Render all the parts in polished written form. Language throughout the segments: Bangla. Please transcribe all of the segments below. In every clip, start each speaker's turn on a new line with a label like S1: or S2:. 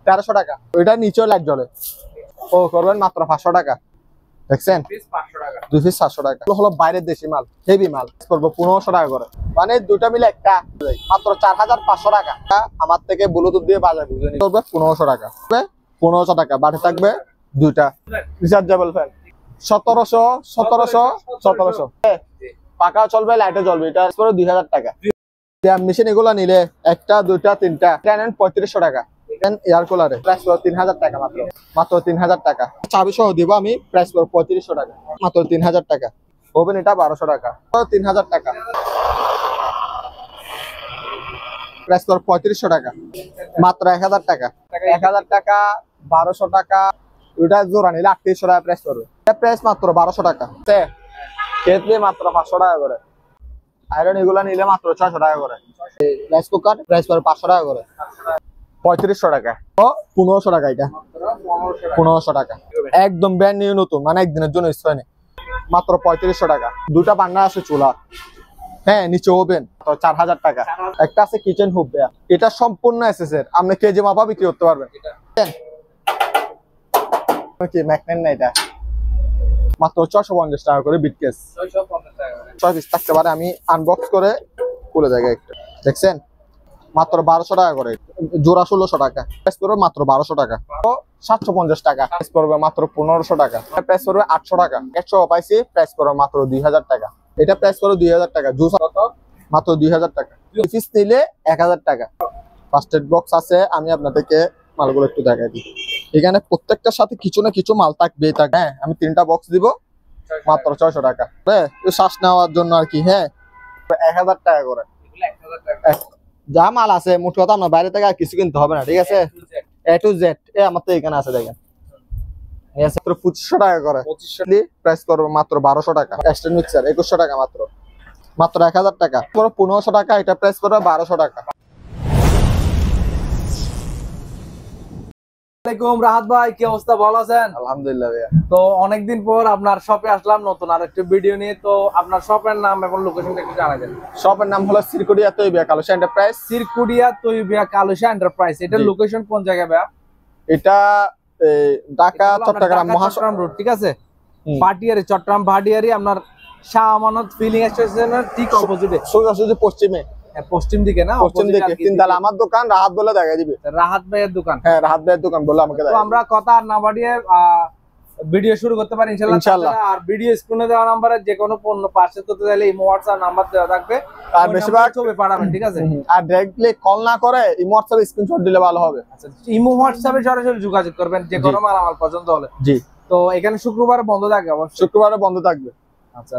S1: 1300 টাকা। ওইটা নিচেও লাইট জ্বলে, ও করবেন মাত্র 500 টাকা। দেখছেন 2 পিস 700 টাকা। হলো বাইরের দেশি মাল, হেভি মাল, করবো 1500 টাকা করে। মানে দুটা মিলে একটা মাত্র 4500 টাকা। আমার থেকে ব্লুটুথ দিয়ে বাজার বুঝে নিতে হবে 1500 টাকা। 1500 টাকা বাড়ি থাকবে দুইটা রিচার্জেবল ফ্যান 1700 পাকা চলবে, লাইটে চলবে। এটা 2000 টাকা। মেশিন এগুলো নিলে একটা দুইটা তিনটা 3500 টাকা। এয়ার কুলারে প্রাইস 3000 টাকা, মাত্র 3000 টাকা। চাবি সহ দিব আমি, প্রাইস 3500 টাকা, মাত্র 3000 টাকা। ওভেন এটা 1200 টাকা, 3000 টাকা, প্রাইস 3500 টাকা, মাত্র 1000 টাকা। 1000 টাকা 1200 টাকা। ওইটা জোড়া নিলে 3800 টাকা প্রাইস করবে। প্রাইস মাত্র 1200 টাকা। কেটলি মাত্র 500 টাকা করে। আয়রন এগুলা নিলে মাত্র 600 টাকা করে। রাইস কুকার প্রাইস 500 টাকা করে, 3500 টাকা। ও 1500 টাকা। এটা 1500 টাকা, একদম ব্র্যান্ড নিউ নতুন, মানে একদিনের জন্য ইউজ হয়নি, মাত্র 3500 টাকা। দুটা বান্না আছে চুলা, হ্যাঁ নিচে ওভেন, তো 4000 টাকা। একটা আছে কিচেন হুব, এটা সম্পূর্ণ এসএসের, আপনি কেজি মাপা বিক্রি করতে পারবেন। কি ম্যাগনেট না, এটা মাত্র 650 টাকা করে বিট কেস, 6 পিস থাকতে পারে। আমি আনবক্স করে খুলে জায়গায় একটা দেখছেন, মাত্র 1200 টাকা করে। জোড়া 1600 টাকা, প্রাইস পড়বে মাত্র 1200 টাকা। 750 টাকা, প্রাইস পড়বে মাত্র 1500 টাকা। প্রাইস পড়বে 800 টাকা। 100 পাইছি, প্রাইস পড়বে মাত্র 2000 টাকা। এটা প্রাইস পড়বে 2000 টাকা। জুস মাত্র 2000 টাকা। পিস নিলে 1000 টাকা। ফার্স্ট এড বক্স আছে, আমি আপনাদেরকে মালগুলো একটু দেখাই দিই। এখানে প্রত্যেকটার সাথে কিছু না কিছু মাল থাকবে। হ্যাঁ, আমি 3টা বক্স দিব, মাত্র 600 টাকা। হ্যাঁ, শ্বাস নেওয়ার জন্য আর কি। হ্যাঁ, 1000 টাকা করে। যা মাল আছে মোট কথা আপনার বাইরে থেকে আর কিছু কিনতে হবে না, ঠিক আছে। A to Z আমার তো এখানে আছে, দেখেন 2500 টাকা করে। প্রাইস করবো মাত্র 1200 টাকা। এক্সটেন্ড মিক্সার 2100 টাকা, মাত্র 1000 টাকা। 1500 টাকা। এটা প্রাইস করবে 1200 টাকা।
S2: রাহাত ভাই, কি অবস্থা, ভালো আছেন?
S1: আলহামদুলিল্লাহ ভাইয়া।
S2: তো অনেকদিন পর আপনার শপে আসলাম নতুন আর একটা ভিডিও নিয়ে। তো আপনার শপের নাম এবং লোকেশনটা একটু জানা যান।
S1: শপের নাম হলো সিরকুডিয়া তৈবিয়া কালুশা এন্টারপ্রাইজ।
S2: সিরকুডিয়া তৈবিয়া কালুশা এন্টারপ্রাইজ। এটা লোকেশন কোন জায়গায় ভাইয়া?
S1: এটা ঢাকা চট্টগ্রাম মহাসড়ক
S2: রোড, ঠিক আছে। ভাটিয়ারি, চট্টগ্রাম ভাটিয়ারি, আপনার শাহ আমানত ফিলিং স্টেশনের ঠিক অপোজিটে,
S1: সোজাসুজি পশ্চিমে,
S2: পশ্চিম দিকে না,
S1: পশ্চিম দিকে। তিনতলা আমার দোকান, রাহাত বলে দেখা দিবে।
S2: রাহাত ভাইয়ের দোকান?
S1: হ্যাঁ, রাহাত ভাইয়ের দোকান বলে আমাকে
S2: তো আমরা কথা আর না বাড়িয়ে ভিডিও শুরু করতে পারি ইনশাআল্লাহ। আর ভিডিও স্ক্রিনে দেওয়া নম্বরে যে কোনো পণ্য পার্সেল করতে চাইলে ইমো হোয়াটসঅ্যাপ নাম্বার দেওয়া থাকবে,
S1: আর বেশিরভাগ
S2: ছবি পাঠাবেন, ঠিক আছে।
S1: আর ডাইরেক্টলি কল না করে ইমো হোয়াটসঅ্যাপে স্ক্রিনশট দিলে ভালো হবে।
S2: আচ্ছা, ইমো হোয়াটসঅ্যাপে সরাসরি যোগাযোগ করবেন যে কোনো মাল আমার পছন্দ হলে।
S1: জি।
S2: তো এখানে শুক্রবার বন্ধ থাকে অবশ্যই?
S1: শুক্রবারে বন্ধ থাকবে।
S2: আচ্ছা,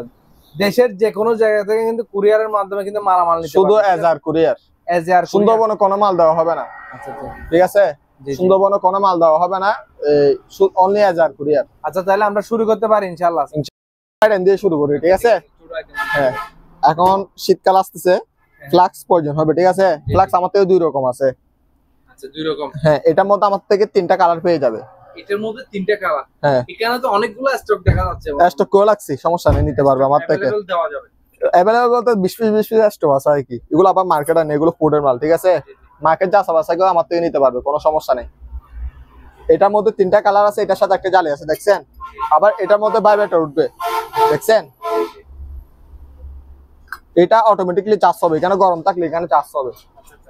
S2: দেশের যে কোনো জায়গা থেকে কিন্তু কুরিয়ারের মাধ্যমে কিন্তু মালামাল নিতে
S1: শুধু এজার কুরিয়ার। সুন্দরবনে কোনো মাল দেওয়া হবে না।
S2: আচ্ছা,
S1: ঠিক আছে, সুন্দরবনে কোনো মাল দেওয়া হবে না, অনলি এজার কুরিয়ার।
S2: আচ্ছা, তাহলে আমরা শুরু করতে পারি ইনশাআল্লাহ।
S1: দিয়ে শুরু করি, ঠিক আছে। হ্যাঁ, এখন শীতকাল আসতেছে, ফ্লাক্স প্রয়োজন হবে, ঠিক আছে। ফ্লাক্স আমার থেকে 2 রকম আছে।
S2: আচ্ছা, 2 রকম।
S1: হ্যাঁ, এটার মধ্যে আমার থেকে 3টা কালার পেয়ে যাবে।
S2: এটার মধ্যে 3টা কালার?
S1: হ্যাঁ,
S2: এখানে তো অনেকগুলো স্টক দেখা যাচ্ছে।
S1: স্টক করে রাখছি, সমস্যা নেই, নিতে পারবে আমার থেকে।
S2: দেওয়া যাবে
S1: अवेलेबल বলতে 20 পিস স্টক আছে আর কি। এগুলো আবার মার্কেটে নেই, এগুলো ফুডের মাল, ঠিক আছে। মার্কেট যা আছে এগুলো আমার থেকে নিতে পারবে, কোনো সমস্যা নেই। এটার মধ্যে 3টা কালার আছে, এটার সাথে একটা জালি আছে, দেখছেন। আবার এটার মধ্যে ভাইব্রেটর উঠবে, দেখছেন। এটা অটোমেটিক্যালি চার্জ হবে, এখানে গরম থাকলে এখানে চার্জ হবে,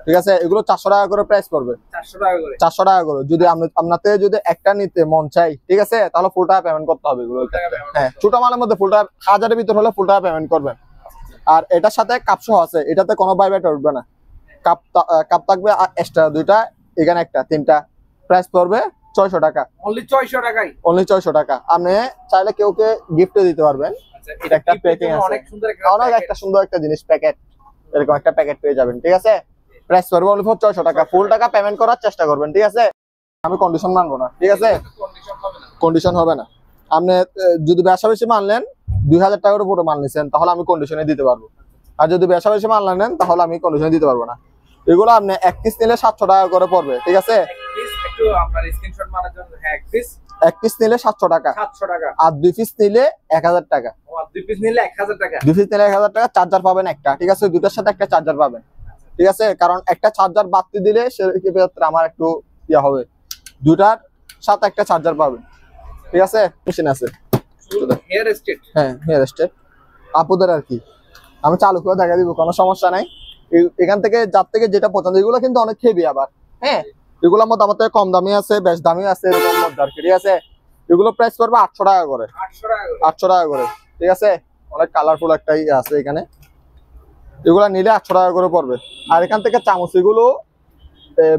S1: ঠিক আছে। এগুলো 400 টাকা করে প্রাইস পড়বে। 400 টাকা করে। যদি আপনাদের যদি একটা নিতে মন চাই, ঠিক আছে, তাহলে ফুল টাকা পেমেন্ট করতে হবে এগুলো। হ্যাঁ, ছোট মালের মধ্যে ফুল টাকা, 1000 এর ভিতর হলে ফুল টাকা পেমেন্ট করবেন। আর এটার সাথে কাপ সহ আছে, এটাতে কোনো ভাইব্রেটর উঠবে না। কাপ থাকবে এক্সট্রা 2টা, এখানে একটা, 3টা। প্রাইস পড়বে 600 টাকা।
S2: অনলি 600 টাকাই? অনলি
S1: 600 টাকা। আপনি চাইলে কেউকে গিফটও দিতে পারবেন।
S2: আচ্ছা, এটা একটা প্যাকিং আছে, অনেক
S1: সুন্দর একটা জিনিস, প্যাকেট, এরকম একটা প্যাকেট পেয়ে যাবেন, ঠিক আছে। প্রাইস পড়বে অনলি 600 টাকা। ফুল টাকা পেমেন্ট করার চেষ্টা করবেন, ঠিক আছে। আমি কন্ডিশন মানবো না, ঠিক আছে। কন্ডিশন হবে না। আপনি যদি বেশা বেশি মানলেন, 2000 টাকার উপরে মাল নিছেন, তাহলে আমি কন্ডিশনে দিতে পারবো। আর যদি বেশা বেশি মাল নেন, তাহলে আমি কন্ডিশনে দিতে পারবো না। এগুলো আপনি 1 পিস নিলে 700 টাকা করে পড়বে, ঠিক আছে। এক পিস নিলে 700 টাকা, আর 2 পিস নিলে 1000 টাকা।
S2: 2 পিস নিলে 1000 টাকা।
S1: 2 পিস নিলে 1000 টাকা। চার্জার পাবেন একটা, ঠিক আছে। দুটার সাথে একটা চার্জার পাবেন, ঠিক আছে। কারণ একটা চার্জার বাড়তি দিলে সেক্ষেত্রে আমার একটু ইয়া হবে, দুটার সাথে একটা চার্জার পাবেন, ঠিক আছে। মেশিন আছে,
S2: হেয়ার স্টেট,
S1: হ্যাঁ হেয়ার স্টেট আপুদের আর কি। আমি চালু করে দেখা দিব, কোনো সমস্যা নাই। এখান থেকে যার থেকে যেটা পছন্দ, এগুলো কিন্তু অনেক হেভি আবার, হ্যাঁ এগুলোর মধ্যে আমার থেকে কম দামি আছে, বেশ দামি আছে, এরকম মার্কেটে আছে। এগুলো প্রাইস পড়বে 800 টাকা করে, 800 টাকা করে, ঠিক আছে। অনেক কালারফুল একটাই আছে এখানে, এগুলো নিলে 800 টাকা করে পড়বে। আর এখান থেকে চামচ এগুলো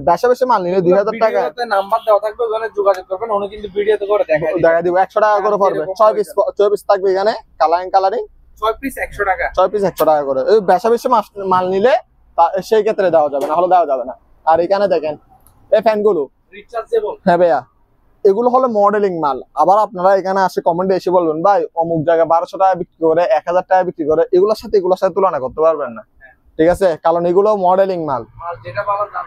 S1: বেশি বেশি মাল নিলে 2000 টাকা
S2: নাম্বার দেওয়া থাকবে, ওখানে যোগাযোগ করবেন, উনি কিন্তু ভিডিওতে করে
S1: দেখা দিব। 100 টাকা করে পড়বে, 6 পিস থাকবে এখানে, কালারিং
S2: 6 পিস 100 টাকা,
S1: 6 পিস 100 টাকা করে। এই বেশি বেশি মাল নিলে সেই ক্ষেত্রে দেওয়া যাবে না, হলে দেওয়া যাবে না। আর এখানে দেখেন এই ফ্যানগুলো
S2: রিচার্জেবল,
S1: হ্যাঁ ভাইয়া এগুলো হলো মডেলিং মাল। আবার আপনারা এখানে আসে কমেন্টে এসে বলবেন ভাই অমুক জায়গায় 1200 টাকা বিক্রি করে, 1000 টাকা বিক্রি করে, এগুলোর সাথে তুলনা করতে পারবেন না, ঠিক আছে। কারণ এগুলো মডেলিং মাল,
S2: যেটা পাওয়ার দাম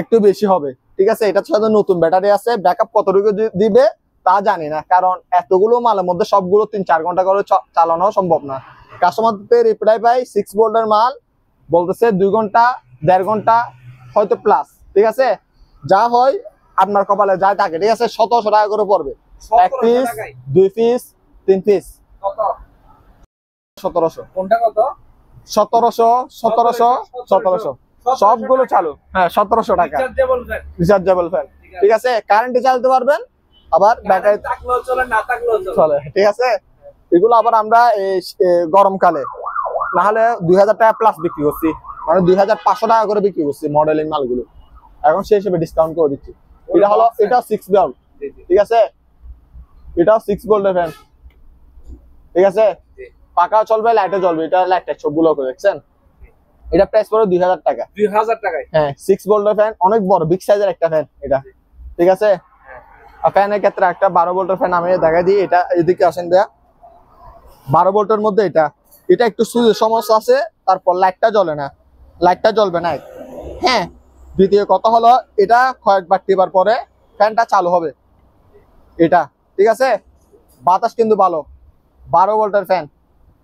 S1: একটু বেশি হবে, ঠিক আছে। এটার সাথে নতুন ব্যাটারি আছে, ব্যাকআপ কতটুকু দিবে তা জানি না, কারণ এতগুলো মালের মধ্যে সবগুলো 3-4 ঘন্টা করে চালানো সম্ভব না। কাস্টমারদের রিপ্লাই পাই 6 ভোল্টের মাল বলতেছে 2 ঘন্টা 1.5 ঘন্টা হয়তো প্লাস, ঠিক আছে। যা হয় আপনার কপালে যায় থাকে, ঠিক আছে। 1700 টাকা করে পড়বে, 1 পিস 2 পিস 3 পিস
S2: কত,
S1: 1700,
S2: কোনটা কত,
S1: 1700 সবগুলো চালু, হ্যাঁ 1700 টাকা রিচার্জেবল ফ্যান, ঠিক আছে। কারেন্টে চালাতে পারবেন, আবার ব্যাটারি
S2: থাকলেও চলে, না থাকলেও
S1: চলে, ঠিক আছে। এগুলো আবার আমরা গরমকালে না হলে 2000 টাকা প্লাস বিক্রি করছি, মানে 2500 টাকা করে বিক্রি করছি মডেলিং মালগুলো। এখন সেই হিসেবে ডিসকাউন্ট করে দিচ্ছি। এটা হলো, এটা 6 ভোল্ট, ঠিক আছে। এটাও 6 ভোল্টের ফ্যান, ঠিক আছে। পাকা চলবে, লাইটে জ্বলবে, এটা লাইটটা সবগুলো করে দেখছেন। এটা প্রাইস পড়বে 2000 টাকা,
S2: 2000 টাকায়,
S1: হ্যাঁ 6 ভোল্টের ফ্যান, অনেক বড় বিগ সাইজের একটা ফ্যান এটা, ঠিক আছে। আর ফ্যানের ক্ষেত্রে একটা 12 ভোল্টের ফ্যান আমি দেখাই দিই। এটা এদিকে আসেন দেয়া, 12 ভোল্টের মধ্যে এটা একটু সুইচের সমস্যা আছে, তারপর লাইটটা জ্বলে না, লাইটটা জ্বলবে না, হ্যাঁ। দ্বিতীয় কথা হলো এটা কয়েকবার টিপার পরে ফ্যানটা চালু হবে এটা, ঠিক আছে। বাতাস কিন্তু ভালো, 12 ভোল্টের ফ্যান,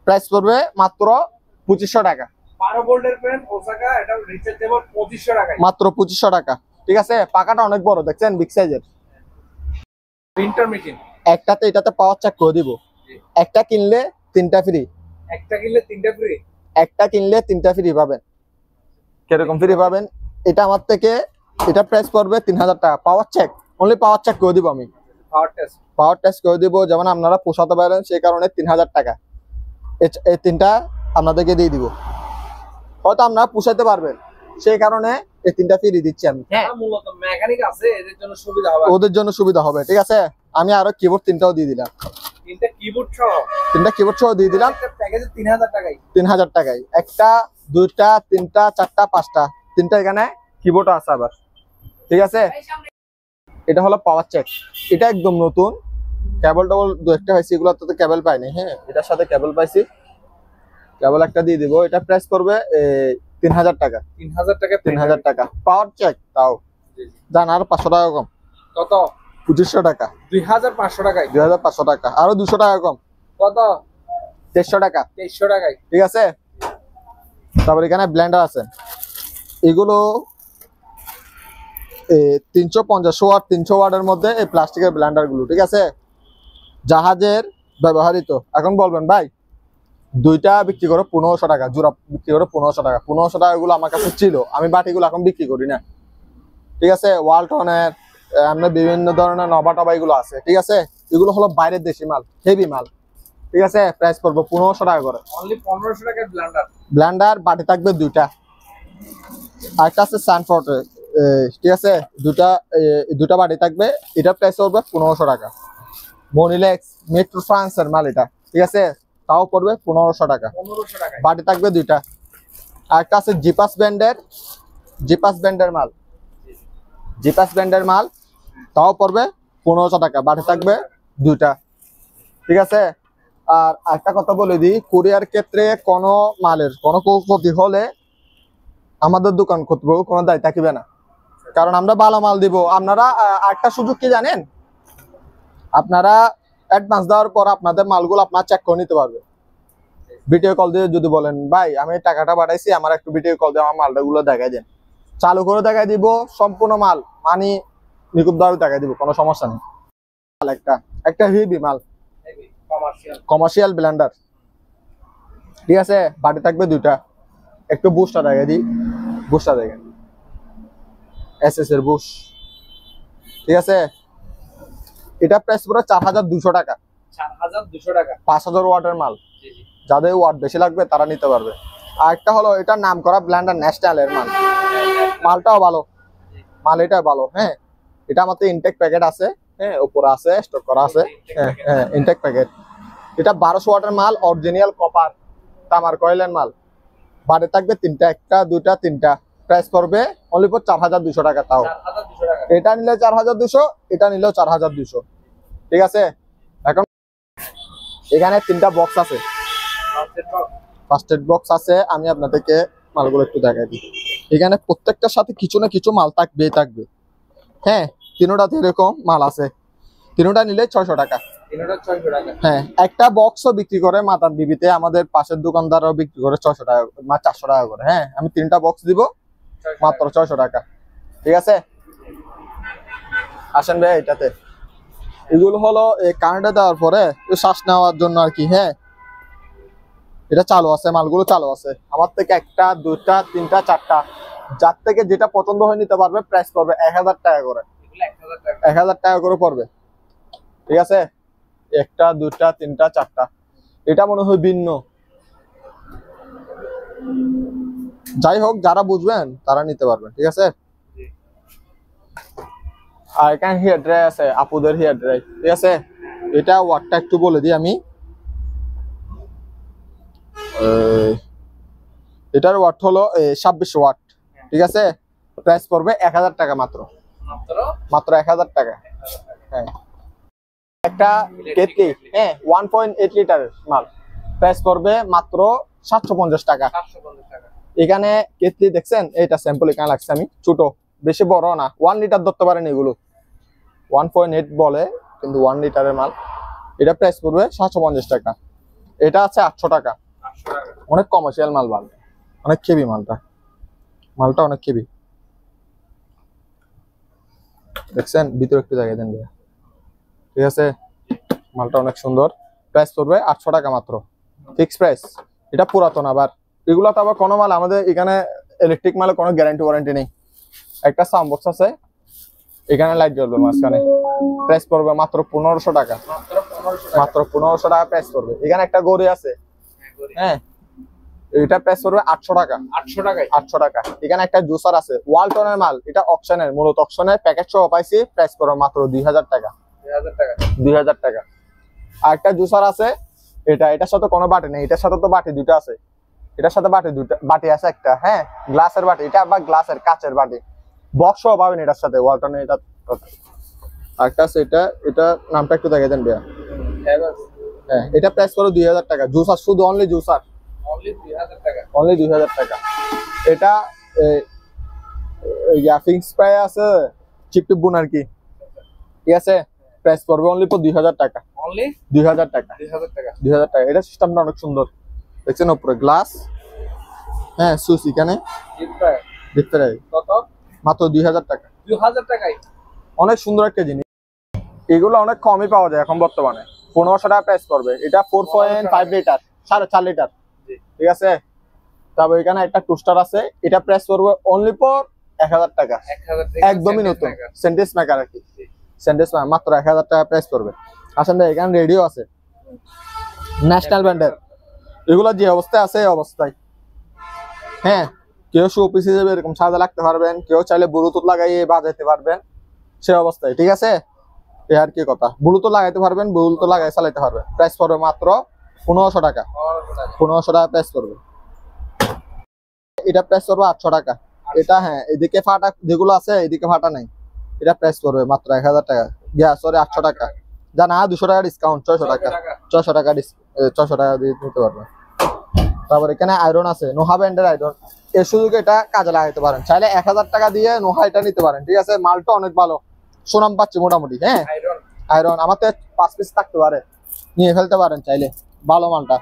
S1: প্রাইস পড়বে মাত্র 2500 টাকা,
S2: 12 ভোল্টের ফ্যান ওসাকা, এটা রিচার্জেবল 2500 টাকা,
S1: মাত্র 2500 টাকা, ঠিক আছে। পাকাটা অনেক বড় দেখছেন, বিগ সাইজের।
S2: প্রিন্টার মেশিন
S1: একটাতে এটাতে পাওয়ার চেক করে দিব, একটা কিনলে 3টা ফ্রি,
S2: একটা কিনলে 3টা ফ্রি,
S1: একটা কিনলে 3টা ফ্রি পাবেন। কিরকম ফ্রি পাবেন, এটা আমার থেকে, এটা প্রাইস পড়বে 3000 টাকা। Power check, only power check করে দিব আমি, পাওয়ার টেস্ট করে দিব, যেমন আপনারা পোষাতে পারেন সেই কারণে 3000 টাকা এই 3টা আপনাদেরকে দিয়ে দিব। হয়তো আপনারা পোষাতে পারবেন সেই কারণে এই 3টা ফ্রি দিচ্ছি আমি,
S2: হ্যাঁ। মূলত মেকানিক আছে, এদের জন্য সুবিধা হবে,
S1: ওদের জন্য সুবিধা হবে, ঠিক আছে। আমি আরো কিবোর্ড 3টাও দিয়ে দিলাম,
S2: 3টা কিবোর্ড সহ,
S1: 3টা কিবোর্ড সহ দিয়ে দিলাম
S2: প্যাকেজে 3000 টাকায়,
S1: 3000 টাকায়। একটা 2টা 3টা 4টা 5টা 3টা এখানে কিবোর্ড আছে আবার, ঠিক আছে। এটা হলো পাওয়ার চেক, এটা একদম নতুন, কেবল টেবল 2-1টা পাইছি, এগুলো তো কেবল পাইনি, হ্যাঁ এটার সাথে কেবল পাইছি, কেবল একটা দিয়ে দিব। এটা প্রাইস করবে 3000 টাকা,
S2: 3000 টাকা,
S1: 3000 টাকা পাওয়ার চেক, তাও জান আর 500 টাকা কম,
S2: কত,
S1: 2500 টাকা,
S2: 2500 টাকায়,
S1: 2500 টাকা, আরো 200 টাকা কম,
S2: কত,
S1: 2300 টাকা,
S2: 2300 টাকায়,
S1: ঠিক আছে। তারপর এখানে ব্লেন্ডার আছে, এগুলো 350 ওয়াট 300 ওয়াটের মধ্যে এই প্লাস্টিকের ব্লেন্ডার গুলো, ঠিক আছে। জাহাজের ব্যবহৃত। এখন বলবেন ভাই 2টা বিক্রি করে 1500 টাকা, জোড়া বিক্রি করে 1500 টাকা, 1500 টাকা গুলো আমার কাছে ছিল, আমি বাটিগুলো এখন বিক্রি করি না, ঠিক আছে। ওয়ালটনের আমরা বিভিন্ন ধরনের নবা টবা এগুলো আছে, ঠিক আছে। এগুলো হলো বাইরের দেশি মাল, হেভি মাল, ঠিক আছে। প্রাইস পড়বে 1500 টাকা করে,
S2: অনলি 1500 টাকায় ব্লেন্ডার,
S1: ব্লেন্ডার বাটি থাকবে 2টা, আরেকটা আছে সানফোর্টের, ঠিক আছে। দুটা বাটি থাকবে, এটা প্রাইস পড়বে 1500 টাকা। মনিলেক্স মেট্রো ফ্রান্সের মাল এটা, ঠিক আছে, তাও পড়বে 1500 টাকা,
S2: 1500 টাকায়,
S1: বাটি থাকবে 2টা। আরেকটা আছে জিপাস ব্র্যান্ডের মাল, জিপাস ব্র্যান্ডের মাল, তাও পড়বে 1500 টাকা, বাটি থাকবে 2টা, ঠিক আছে। আর একটা কথা বলে দিই, কুরিয়ার ক্ষেত্রে কোনো মালের কোনো ক্ষতি হলে আমাদের দোকান কর্তৃপক্ষ কোনো দায় থাকবে না, কারণ আমরা ভালো মাল দিব। আপনারা একটা সুযোগ কি জানেন, আপনারা অ্যাডভান্স দেওয়ার পর আপনাদের মালগুলো আপনারা চেক করে নিতে পারবেন। ভিডিও কল দিয়ে যদি বলেন ভাই আমি টাকাটা পাঠাইছি, আমার একটু ভিডিও কল দিয়ে আমার মালটা গুলো দেখাই দেন, চালু করে দেখাই দিব সম্পূর্ণ মাল, মানে নিকুব দাও টাকা দিব, কোনো সমস্যা নেই। একটা একটা হেভি মাল, কমার্শিয়াল ব্লেন্ডার, ঠিক আছে। বাটি থাকবে দুইটা, একটু বুস্টটা দেখে দিই, বুস্টটা দেখেন, এসএস এর বুশ, ঠিক আছে। এটা প্রাইস পুরো 4200 টাকা।
S2: 4200 টাকা,
S1: 5000 ওয়াটের মাল। যাদের ওয়াট বেশি লাগবে তারা নিতে পারবে। আর একটা হলো এটার নাম করা ব্লেন্ডার ন্যাশনাল এর মাল, মালটাও ভালো, মাল এটা ভালো। হ্যাঁ, এটা আমাদের ইনটেক প্যাকেট আছে, হ্যাঁ উপরে আছে, স্টক করা আছে। হ্যাঁ হ্যাঁ, ইনটেক প্যাকেট। এটা 1200 ওয়াটের মাল, অরিজিনাল কপার তামার কয়েলের মাল। বাড়ি থাকবে তিনটা, একটা দুইটা তিনটা। প্রাইস পড়বে অনলি ফর 4200 টাকা। তাও
S2: 4200 টাকা,
S1: এটা নিলে 4200, এটা নিলেও 4200, ঠিক আছে। এখন এখানে তিনটা বক্স আছে, ফার্স্ট এড বক্স আছে। আমি আপনাদেরকে মালগুলো একটু দেখাই দিই। এখানে প্রত্যেকটার সাথে কিছু না কিছু মাল থাকবে। হ্যাঁ, তিনোটাতে এরকম মাল আছে। তিনোটা নিলে 600 টাকা। হ্যাঁ, একটা বক্সও বিক্রি করে মাতার বিবিতে, আমাদের পাশের দোকানদারও বিক্রি করে 600 টাকা, 400 টাকা করে। হ্যাঁ, আমি তিনটা বক্স দিব মাত্র 600 টাকা, ঠিক আছে। আসেন ভাই এটাতে। এগুলো হলো এই কারেন্টে দেওয়ার পরে শ্বাস নেওয়ার জন্য আর কি। হ্যাঁ, এটা চালু আছে, মালগুলো চালু আছে। আমার থেকে একটা দুইটা তিনটা চারটা, যার থেকে যেটা পছন্দ হয় নিতে পারবে। প্রাইস পড়বে 1000 টাকা করে, 1000 টাকা করে পড়বে, ঠিক আছে। একটা দুইটা তিনটা চারটা, এটা মনে হয় ভিন্ন। যাই হোক, যারা বুঝবেন তারা নিতে পারবেন, ঠিক আছে। আর এখানে হেয়ার ড্রাই আছে, আপুদের হেয়ার ড্রাই, ঠিক আছে। এটা ওয়াটটা একটু বলে দিই আমি। এটার ওয়াট হলো 2600 ওয়াট, ঠিক আছে। প্রাইস পড়বে 1000 টাকা মাত্র, মাত্র 1000 টাকা। হ্যাঁ, একটা কেটলি, হ্যাঁ 1.8 লিটারের মাল, প্রাইস পড়বে মাত্র 750 টাকা। এখানে কেটলি দেখছেন, এটা স্যাম্পল এখানে লাগছে আমি, ছোট, বেশি বড় না। 1 লিটার ধরতে পারেন এগুলো, 1.8 বলে কিন্তু 1 লিটারের মাল। এটা প্রাইস পড়বে 750 টাকা। এটা আছে 800 টাকা। অনেক কমার্শিয়াল মাল, ভালো, অনেক খেবি মালটা, মালটা অনেক খেবি। দেখছেন, ভিতরে একটু জায়গা দেন ভাইয়া, ঠিক আছে। মালটা অনেক সুন্দর। প্রাইস পড়বে 800 টাকা মাত্র, ফিক্স প্রাইস। এটা পুরাতন। আবার এগুলো তো আবার কোনো মাল আমাদের এখানে ইলেকট্রিক মালে কোনো গ্যারান্টি ওয়ারেন্টি নেই। একটা সাউন্ড বক্স আছে, এখানে লাইট জ্বলবে মাঝখানে। প্রাইস পড়বে মাত্র 1500 টাকা, মাত্র 1500 টাকা প্রাইস পড়বে। এখানে একটা গড়ি আছে, হ্যাঁ, এটা প্রাইস পড়বে 800 টাকা, 800 টাকা। এখানে একটা জুসার আছে, ওয়ালটনের মাল, এটা অকশনের, মূলত অকশনের প্যাকেট সহ পাইছি। প্রাইস পড়বে মাত্র 2000 টাকা, 2000 টাকা। আর একটা জুসার আছে, এটার সাথে কোনো বাটি নেই, এটার সাথে তো বাটি দুটো আছে, এটার সাথে বাটি দুটো, বাটি আছে একটা, হ্যাঁ গ্লাসের বাটি। এটা আবার গ্লাসের, কাচের বাটি, বক্স সহ পাবেন এটার সাথে, ওয়ালটনের। এটা আরেকটা আছে, এটা নামটা একটু দেখে দেন ভাইয়া। হ্যাঁ, এটা প্রাইস পড়বে 2000 টাকা। জুসার, শুধু অনলি জুসার, অনলি 2000 টাকা। এটা ইয়াফিং স্প্রে আছে, চিপটিপ বুন আর কি, ঠিক আছে। প্রাইস পড়বে অনলি 2000 টাকা, 2000 টাকা, 2000 টাকা। এটা সিস্টেমটা অনেক সুন্দর, দেখছেন উপরে গ্লাস, হ্যাঁ সুস এখানে দেখতে পাই। মাত্র 2000 টাকা,
S2: 2000 টাকায়
S1: অনেক সুন্দর একটা জিনিস। এগুলো অনেক কমই পাওয়া যায় এখন বর্তমানে, 1500 টাকা প্রাইস পড়বে। এটা 4.5 লিটার, 4.5 লিটার, ঠিক আছে। তারপর এখানে একটা টোস্টার আছে, এটা প্রাইস পড়বে অনলি ফর 1000 টাকা, একদমই নতুন, সেন্টেন্স মেকার আর কি, সেন্টেন্স মেকার, মাত্র 1000 টাকা প্রাইস পড়বে। আসলে এখানে রেডিও আছে, ন্যাশনাল ব্র্যান্ডের। এগুলো যে অবস্থায় আছে এই অবস্থায়, হ্যাঁ। কেউ শো পিস হিসেবে এরকম সাজা লাগতে পারবেন, কেউ চাইলে ব্লুটুথ লাগাইয়ে বাজাইতে পারবেন, সে অবস্থায়, ঠিক আছে। এই আর কি কথা, ব্লুটুথ লাগাইতে পারবেন, ব্লুটুথ লাগাই চালাইতে পারবেন। প্রাইস পড়বে মাত্র 1500 টাকা, 1500 টাকা প্রাইস পড়বে। এটা প্রাইস পড়বে 800 টাকা। এটা হ্যাঁ, এদিকে ফাটা যেগুলো আছে, এদিকে ফাটা নাই। এটা প্রাইস পড়বে মাত্র 1000 টাকা, সরি 800 টাকা। জানা 200 টাকা ডিসকাউন্ট, 600 টাকা, 600 টাকা 600 টাকা দিয়ে নিতে পারবেন। তারপর এখানে আয়রন আছে, নোহা ব্র্যান্ডের আয়রন। এর সুযোগে এটা কাজে লাগাইতে পারেন, চাইলে 1000 টাকা দিয়ে নোহা এটা নিতে পারেন, ঠিক আছে। মালটা অনেক ভালো, সুনাম পাচ্ছে মোটামুটি। হ্যাঁ, আয়রন আমাদের 5 পিস থাকতে পারে, নিয়ে ফেলতে পারেন চাইলে, ভালো মালটা,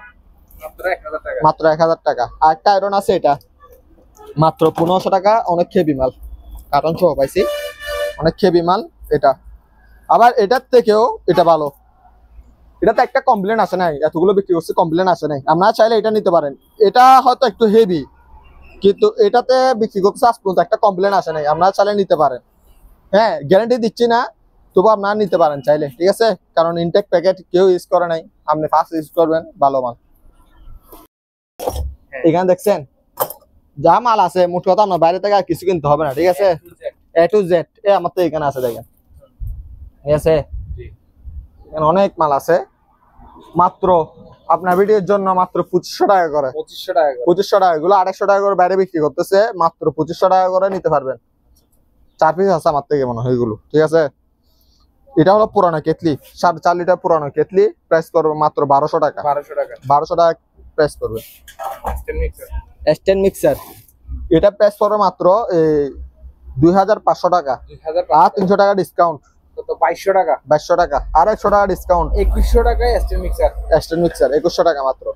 S1: মাত্র 1000 টাকা। আর একটা আয়রন আছে, এটা মাত্র 1500 টাকা, অনেক খেবি মাল, কারণ সহ পাইছি, অনেক খেবি মাল। এটা আবার এটার থেকেও এটা ভালো। এটাতে একটা কমপ্লেন আসে নাই, এতগুলো বিক্রি করছে কমপ্লেন আসে নাই। আপনারা চাইলে এটা নিতে পারেন। এটা হয়তো একটু হেভি, কিন্তু এটাতে বিক্রি করছে আজ পর্যন্ত একটা কমপ্লেন আসে নাই। আপনারা চাইলে নিতে পারেন। হ্যাঁ, গ্যারান্টি দিচ্ছি না, তবু আপনারা নিতে পারেন চাইলে, ঠিক আছে? কারণ ইনটেক প্যাকেট কেউ ইউজ করে নাই, আপনি ফার্স্ট ইউজ করবেন, ভালো মাল। এখানে দেখছেন যা মাল আছে, মোট কথা আপনার বাইরে থেকে আর কিছু কিনতে হবে না, ঠিক আছে? এ টু জেড আমার তো এখানে আছে, দেখেন, ঠিক আছে? এখানে অনেক মাল আছে। মাত্র আপনার ভিডিওর জন্য মাত্র 2500 টাকা করে। 2500 টাকা, এগুলো 250 টাকা করে বাইরে বিক্রি করতেছে, মাত্র 2500 টাকা করে নিতে পারবেন। 4 পিস আছে আমার থেকে মনে হয় এগুলো, ঠিক আছে? এটা হলো পুরানো কেটলি, 4.5 লিটার পুরানো কেটলি, প্রাইস করবে মাত্র 1200 টাকা। 1200 টাকা প্রাইস করবে। স্ট্যান্ড মিক্সার, এটা প্রাইস করবে মাত্র 2500 টাকা। আর 300 টাকা ডিসকাউন্ট,
S2: 2200 টাকা।
S1: 2200 টাকা আর 100 টাকা ডিসকাউন্ট,
S2: 2100 টাকায় স্ট্যান্ড মিক্সার।
S1: 2100 টাকা মাত্র।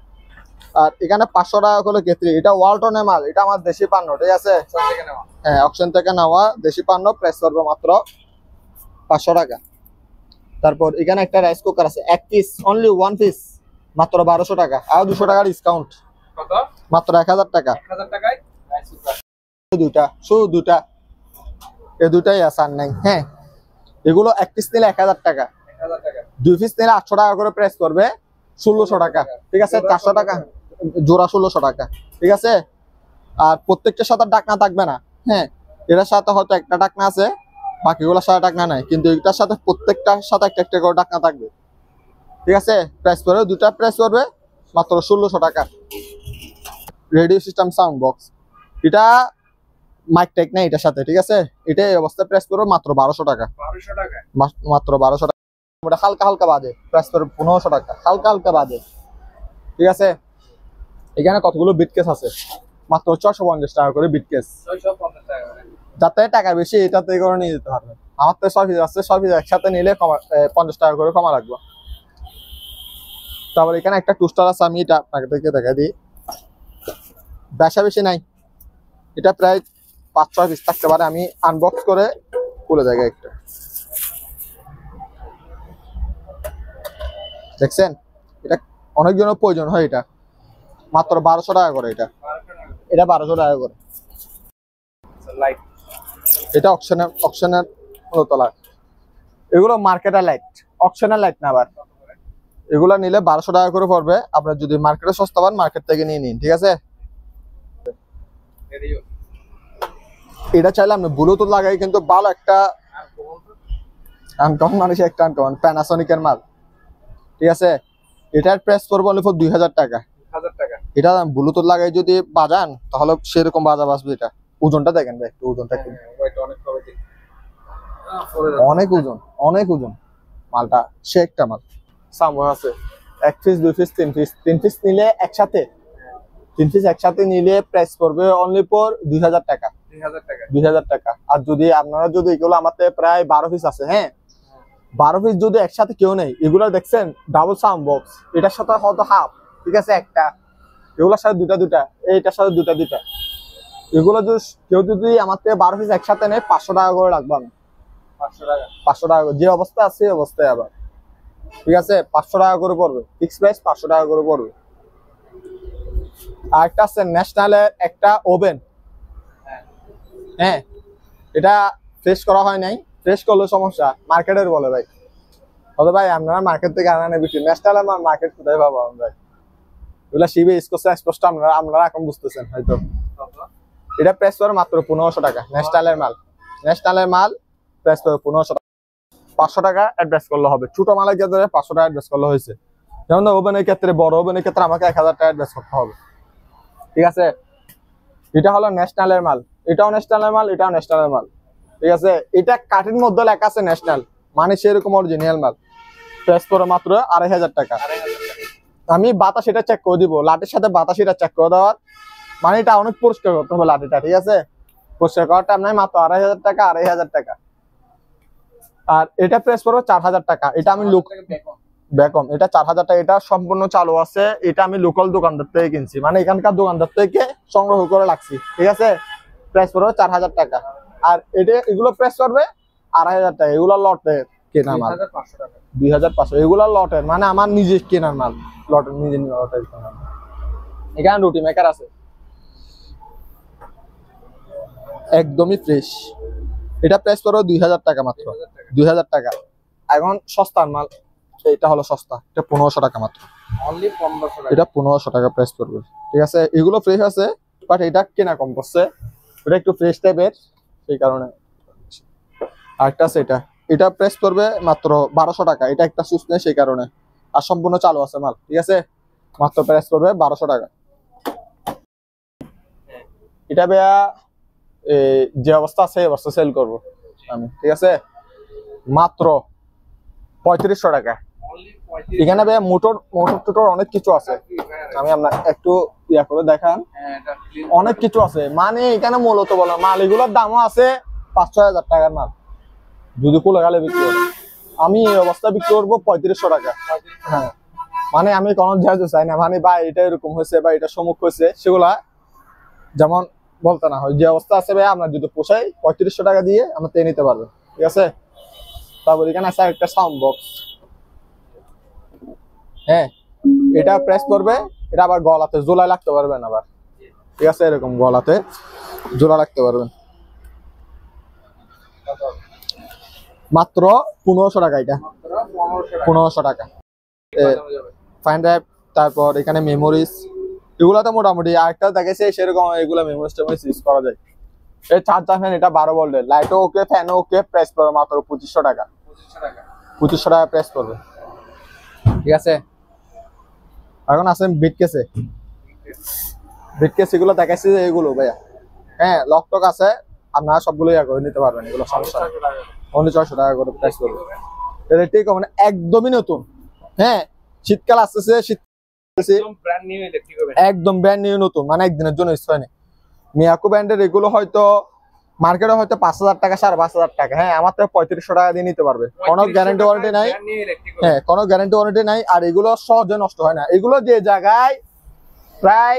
S1: আর এখানে 500 টাকা করে কেটলি, এটা ওয়ালটনের মাল, এটা আমার দেশি পান্ন, ঠিক আছে? হ্যাঁ, অকশন থেকে নেওয়া দেশি পান্ন, প্রাইস করবে মাত্র 500 টাকা। তারপর এখানে একটা রাইস কুকার আছে, এক পিস, অনলি ওয়ান পিস, মাত্র 1200 টাকা। আর 200 টাকা ডিসকাউন্ট,
S2: কত?
S1: মাত্র 1000 টাকা।
S2: 1000 টাকায় রাইস কুকার।
S1: শুধু দুটা, এই দুটাই আছে, আর নাই। হ্যাঁ, এগুলো এক পিস নিলে 1000 টাকা,
S2: 1000 টাকা।
S1: 2 পিস নিলে 800 টাকা করে প্রাইস করবে, 1600 টাকা, ঠিক আছে? 400 টাকা জোড়া, 1600 টাকা, ঠিক আছে? আর প্রত্যেকটার সাথে ডাকনা থাকবে না। হ্যাঁ, এটার সাথে হয়তো একটা ডাকনা আছে, বাকিগুলোর সাথে ডাকনা নাই, কিন্তু এটার সাথে প্রত্যেকটার সাথে একটা একটা করে ডাকনা থাকবে, ঠিক আছে? প্রাইস করবে, দুটা প্রাইস করবে মাত্র 1600 টাকা। রেডিও সিস্টেম সাউন্ড বক্স, এটা মাইক টেক নাই এটার সাথে, ঠিক আছে? এটা এই অবস্থায় প্রাইস করবে মাত্র 1200 টাকা।
S2: 1200 টাকা,
S1: মাত্র 1200 টাকা। ওটা হালকা হালকা বাজে, প্রাইস করবে 1500 টাকা, হালকা হালকা বাজে, ঠিক আছে? এখানে কতগুলো বিট কেস আছে, মাত্র 650 টাকা করে বিট কেস।
S2: 650 টাকা করে।
S1: যাতে টাকা বেশি, এটাতে করে নিয়ে যেতে পারবেন। আমার তো 6 পিস আছে, 6 পিস একসাথে নিলে 50 টাকা করে কমা লাগবে। তারপর এখানে একটা টুস্টার আছে, আমি এটা আপনাকে দেখা দিই। বেশা বেশি নাই, এটা প্রায় 5-6 পিস থাকতে পারে। আমি আনবক্স করে খুলে জায়গায় একটা, দেখছেন? এটা অনেক জনের প্রয়োজন হয়। এটা মাত্র 1200 টাকা করে। এটা 1200 টাকা করে।
S2: লাইট,
S1: এটা অকশনের তলা। এগুলো মার্কেটের লাইট, অকশনের লাইট না। আবার এগুলো নিলে 1200 টাকা করে পড়বে। আপনার যদি মার্কেটে সস্তা পান, মার্কেট থেকে নিয়ে নিন, ঠিক আছে? এটা চাইলে আপনি ব্লুটুথ লাগাই, কিন্তু ভালো একটা আনকমন মানুষ, একটা আনকমন প্যানাসোনিকের মাল, ঠিক আছে? এটার প্রাইস পড়বে অনলি ফর 2000 টাকা।
S2: 1000 টাকা।
S1: এটা ব্লুটুথ লাগাই যদি বাজান, তাহলে সেরকম বাজা বাজবে। এটা ওজনটা দেখেন ভাই, একটু ওজনটা একটু, অনেক ওজন, অনেক ওজন মালটা। সে একটা মাল সামনে আছে, 1 পিস 2 পিস 3 পিস, 3 পিস নিলে একসাথে, 3 পিস একসাথে নিলে প্রাইস পড়বে অনলি ফর 2000 টাকা। 2000 টাকা। আর যদি আপনারা যদি এগুলো আমাদের প্রায় 12 পিস আছে, হ্যাঁ, 12 পিস যদি একসাথে কেউ নেই, এগুলো দেখছেন ডাবল সাউন্ড বক্স, এটার সাথে হয়তো হাফ, ঠিক আছে, একটা, এগুলোর সাথে দুটা, এইটার সাথে দুটা। এগুলো কেউ যদি আমার থেকে 12 পিস একসাথে নেয়, 500 টাকা করে রাখবো আমি। 500 টাকা যে অবস্থা আছে সেই অবস্থায় আবার, ঠিক আছে? 500 টাকা করে পড়বে, ফিক্স প্রাইস 500 টাকা করে পড়বে। আর একটা আছে ন্যাশনালের একটা ওভেন, হ্যাঁ, এটা ফ্রেশ করা হয় নাই, ফ্রেশ করলে সমস্যা, মার্কেটের বলে ভাই। তবে ভাই আপনারা মার্কেট থেকে আনা বিক্রি, ন্যাশনাল আমার মার্কেট কোথায় পাবো ভাই? এগুলা শিবে স্পষ্ট আপনারা এখন বুঝতেছেন হয়তো। এটা প্রাইস করে মাত্র 1500 টাকা। ন্যাশনালের মাল প্রাইস করে 1500 টাকা। 500 টাকা অ্যাডভান্স করলে হবে। ছোট মালের ক্ষেত্রে 500 টাকা অ্যাডভান্স করলে হয়েছে। যেমন ওভেনের ক্ষেত্রে, বড় ওভেনের ক্ষেত্রে আমাকে 1000 টাকা অ্যাডভান্স করতে হবে, ঠিক আছে? এটা হলো ন্যাশনালের মাল, এটাও ন্যাশনালের মাল, এটাও ন্যাশনালের মাল, ঠিক আছে? এটা কাঠের মধ্যে লেখা আছে ন্যাশনাল, মানে সেরকম অরিজিনাল মাল। প্রাইস করে মাত্র 2500 টাকা। আমি বাতাস এটা চেক করে দিব, লাঠির সাথে বাতাস এটা চেক করে দেওয়ার, মানে এটা অনেক পরিষ্কার করতে হবে লাঠিটা, ঠিক আছে? পরিষ্কার করার টাইম নাই, মাত্র 2500 টাকা। 2500 টাকা। আর এটা প্রাইস পড়বে 4000 টাকা। এটা আমি বেকম, এটা 4000 টাকা। এটা সম্পূর্ণ চালু আছে। এটা আমি লোকাল দোকানদার থেকে কিনছি, মানে এখানকার দোকানদার থেকে সংগ্রহ করে রাখছি, ঠিক আছে? প্রাইস পড়বে 4000 টাকা। আর এগুলো প্রাইস পড়বে 2500 টাকা, এগুলা লটের কেনা মাল।
S2: 2500 টাকা,
S1: 2500, এগুলা লটের, মানে আমার নিজের কেনার মাল, লটের নিজের লটের কেনা মাল। এখানে রুটি মেকার আছে একদমই ফ্রেশ, এটা প্রাইস পড়ো 2000 টাকা মাত্র, 2000 টাকা। এখন সস্তার মাল, এটা হলো সস্তা, এটা 1500 টাকা মাত্র,
S2: অনলি 1500 টাকা,
S1: এটা 1500 টাকা প্রাইস পড়বে। ঠিক আছে, এগুলো ফ্রেশ আছে, বাট এটা কেনা কম পড়ছে, এটা একটু ফ্রেশ টাইপের, সেই কারণে। আরেকটা আছে এটা, এটা প্রাইস পড়বে মাত্র 1200 টাকা, এটা একটা সুস নেই সেই কারণে, আর সম্পূর্ণ চালু আছে মাল। ঠিক আছে, মাত্র প্রাইস পড়বে 1200 টাকা। এটা ভাইয়া যে অবস্থা আছে এই অবস্থা সেল করবো আমি। ঠিক আছে, মাত্র 3500 টাকা।
S2: অনলি 35।
S1: এখানে ভাইয়া মোটর টোটর অনেক কিছু আছে, আমি আপনার একটু ইয়া করে দেখান।
S2: হ্যাঁ, এটা ক্লিন
S1: অনেক কিছু আছে, মানে এখানে মূলত বলো মাল এগুলোর দামও আছে 5-6 হাজার টাকার মাল, যদি কুলে গালে বিক্রি করে। আমি এই অবস্থা বিক্রি করবো 3500 টাকা। হ্যাঁ, মানে আমি কোনো জায়গা চাই না, মানে ভাই এটা এরকম হয়েছে বা এটা সম্মুখ হয়েছে, সেগুলা যেমন বলতে না হয়, যে অবস্থা আছে ভাই আপনার যদি পোষায় 3500 টাকা দিয়ে আমরা তে নিতে পারবেন। ঠিক আছে, তারপর এখানে আছে একটা সাউন্ড বক্স। হ্যাঁ, এটা প্রেস করবে, এটা আবার গলাতে জোলা লাগতে পারবেন আবার। ঠিক আছে, এরকম গলাতে জোড়া রাখতে পারবেন, মাত্র 1500 টাকা। এটা 1500 টাকা ফাইন ড্রাইভ, তারপর এখানে মেমোরিজ, এগুলো তো মোটামুটি। আরেকটা দেখেছে সেরকম, এগুলো মেমোরিজ টেমোরিজ ইউজ করা যায়। এই চার্জার ফ্যান, এটা 12 ভোল্টের, লাইটও ওকে, ফ্যানও ওকে, প্রাইস পড়বে মাত্র 2500 টাকা। 2500 টাকা প্রাইস পড়বে। ঠিক আছে, এখন আসেন বিটকেসে। বিটকেস এগুলো দেখাচ্ছি যে এগুলো ভাইয়া, হ্যাঁ লক টক আছে, আপনারা সবগুলো ইয়া করে নিতে পারবেন, এগুলো সমস্যা নেই। অনলি 600 টাকা করে প্রাইস পড়বে। এটা ঠিক মানে একদমই নতুন। হ্যাঁ, শীতকাল আসতেছে, শীত একদম ব্র্যান্ড নিউ নতুন, মানে একদিনের জন্য ইউজ হয়নি। মিয়াকো ব্র্যান্ডের এগুলো হয়তো মার্কেটে হয়তো 5000 টাকা, 5500 টাকা। হ্যাঁ, আমার তো 3500 টাকা দিয়ে নিতে পারবে, কোনো গ্যারান্টি ওয়ারেন্টি নাই। হ্যাঁ, কোনো গ্যারান্টি ওয়ারেন্টি নাই, আর এগুলো সহজে নষ্ট হয় না। এগুলো যে জায়গায় প্রায়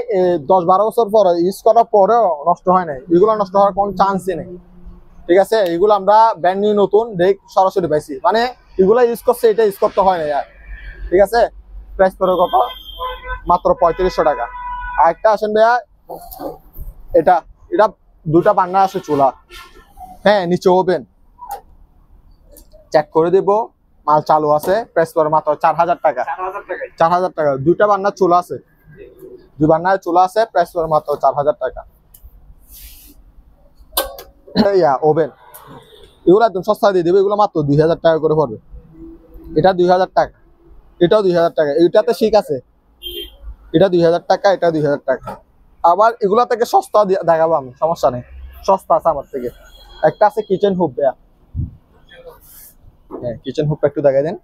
S1: 10-12 বছর পরে ইউজ করার পরেও নষ্ট হয় না, এগুলো নষ্ট হওয়ার কোনো চান্সই নেই। ঠিক আছে, এগুলো আমরা ব্র্যান্ড নিউ নতুন দেখ সরাসরি পাইছি, মানে এগুলো ইউজ করছে, এটা ইউজ করতে হয় না আর। ঠিক আছে, প্রাইস পড়ে কত? মাত্র 3500 টাকা। আর একটা আসেন ভাইয়া, এটা এটা দুটা বান্না আছে চুলা, হ্যাঁ নিচে ওভেন, চেক করে দিব, মাল চালু আছে, প্রাইস পড়ে মাত্র 4000 টাকা। 4000 টাকা, দুইটা বান্নার চুলা আছে, দুই বান্নার চুলা আছে, প্রাইস পড়ে মাত্র 4000 টাকা। ইয়া ওভেন, এগুলো একদম সস্তা দিয়ে দেবে, এগুলো মাত্র 2000 টাকা করে পড়বে। এটা 2000 টাকা, এটাও 2000 টাকা। এইটাতে শিক আছে, এটা 2000 টাকা, এটা 2000 টাকা। আবার এগুলা থেকে সস্তা দেখাবো আমি, সমস্যা নেই, সস্তা আছে আমার থেকে। একটা আছে কিচেন হুপ, হ্যাঁ কিচেন হুপটা একটু দেখাই দেন।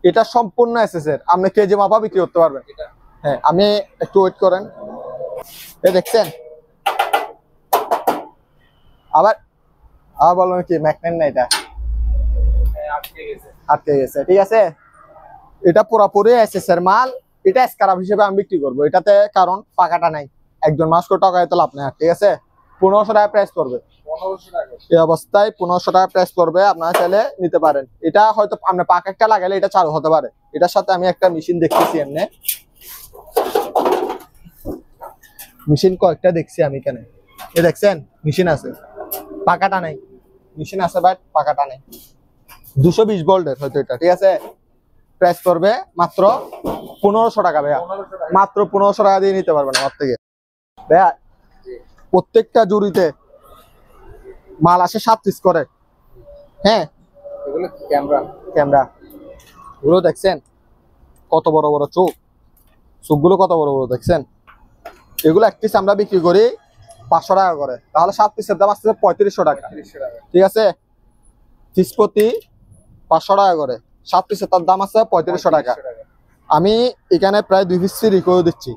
S1: এটা সম্পূর্ণ এসএস এর, আপনি কেজি মাপা বিক্রি করতে পারবেন। হ্যাঁ, আমি একটু ওয়েট করেন, এ দেখছেন। আবার বলুন কি ম্যাগনেট না, এটা আটকে গেছে। ঠিক আছে, এটা পুরোপুরি এসএস এর মাল, এটা স্ক্র্যাপ হিসেবে আমি বিক্রি করবো এটাতে, কারণ পাকাটা নাই, একজন মাস করে টাকা তো লাভ নেই। ঠিক আছে, 1500 টাকা প্রাইস পড়বে। এই অবস্থায় 1500 টাকা প্রাইস পড়বে, আপনারা চাইলে নিতে পারেন। এটা হয়তো আপনি পাক একটা লাগালে এটা চালু হতে পারে। এটার সাথে আমি একটা মেশিন দেখতেছি, এমনি মেশিন কয়েকটা দেখছি আমি, এখানে এ দেখছেন মেশিন আছে, পাকাটা নাই, মেশিন আছে বাট পাকাটা নেই। 220 ভোল্টের হয়তো এটা। ঠিক আছে, প্রাইস পড়বে মাত্র 1500 টাকা ভাইয়া, মাত্র 1500 টাকা দিয়ে নিতে পারবেন আমার থেকে ভাইয়া। প্রত্যেকটা জুড়িতে মাল আসে 7 পিস করে। হ্যাঁ,
S2: এগুলো ক্যামেরা
S1: এগুলো দেখছেন কত বড় বড় চোখ, চোখগুলো কত বড় বড় দেখছেন। এগুলো এক পিস আমরা বিক্রি করি 500 টাকা করে, তাহলে 7 পিসের দাম আসছে 3500 টাকা। ঠিক আছে, পিস প্রতি 500 টাকা করে, 7 পিসের তার দাম আছে 3500 টাকা। আমি এখানে প্রায় 2 পিস ফ্রি করে দিচ্ছি,